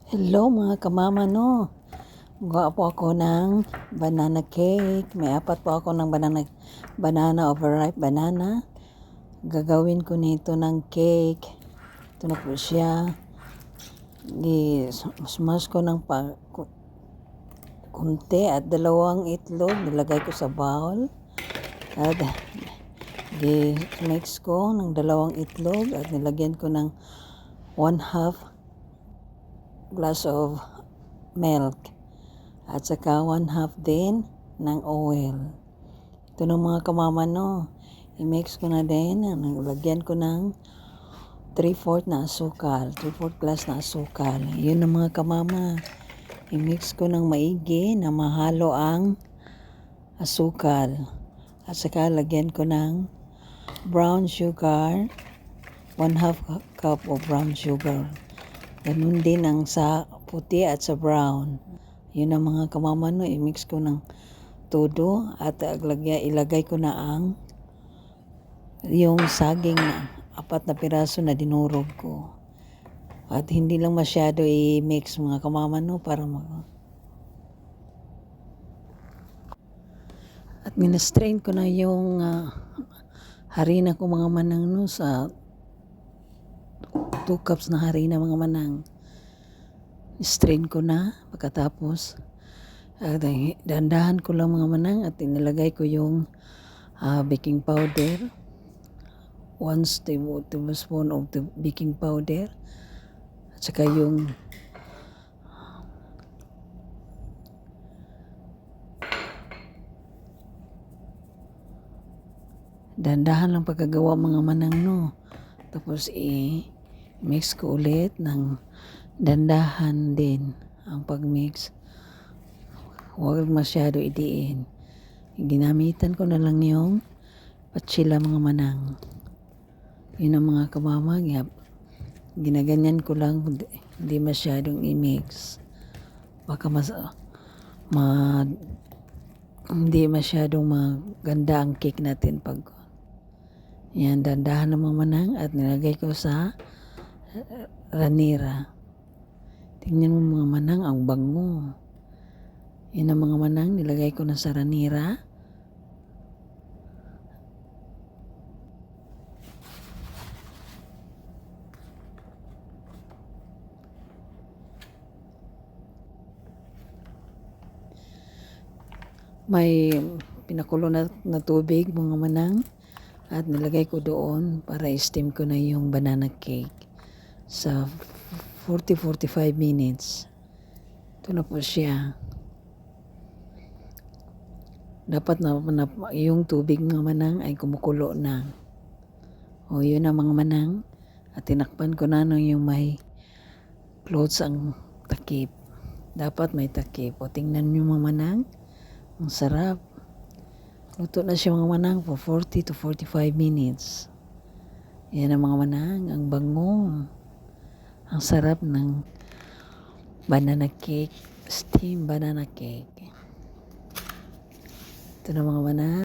Hello mga kamama no. Gawa po ako ng banana cake. May apat po ako ng banana overripe banana. Gagawin ko nito ng cake. Ito na po siya. Smash ko ng kunti at 2 itlog. Nilagay ko sa bowl. At mix ko ng 2 itlog at nilagyan ko ng 1/2 glass of milk at saka 1/2 din ng oil. Ito ng mga kamama no. I-mix ko na din. Lagyan ko ng 3/4 na asukal. 3/4 glass na asukal. Yun ng mga kamama. I-mix ko ng maigi na mahalo ang asukal. At saka lagyan ko ng brown sugar. 1/2 cup of brown sugar. Ganun din ang sa puti at sa brown. Yun ang mga kamama no. I-mix ko ng todo at ilagay ko na yung saging na 4 na piraso na dinurog ko. At hindi lang masyado i-mix mga kamama no para at minastrain ko na yung harina ko mga manang no sa 2 cups na harina mga manang. Strain ko na pagkatapos dahan-dahan ko lang mga manang at inilagay ko yung baking powder. 1 tablespoon of the baking powder at saka yung dahan-dahan lang pagkagawa mga manang no. Tapos mix ko ulit ng dandahan din ang pagmix. Huwag masyado idiin. Ginamitan ko na lang yung patsila mga manang. Yun ang mga kamama. Ginaganyan ko lang, hindi masyadong i-mix. Baka hindi masyadong maganda ang cake natin pag yan, dandahan ng mga manang at nilagay ko sa ranira. Tingnan mo mga manang, ang bango. Yan ang mga manang, nilagay ko na sa ranira. May pinakulo na tubig mga manang at nilagay ko doon para i-steam ko na yung banana cake sa 40-45 minutes. Ito na po siya. Dapat na yung tubig mga manang ay kumukulo na. O yun ang mga manang. At tinakpan ko na yung may clothes ang takip. Dapat may takip. O tingnan nyo mga manang. Ang sarap. Luto na siya mga manang for 40 to 45 minutes. Yan ang mga manang. Ang bango. Ang sarap ng banana cake. Steam banana cake. Ito na mga manang.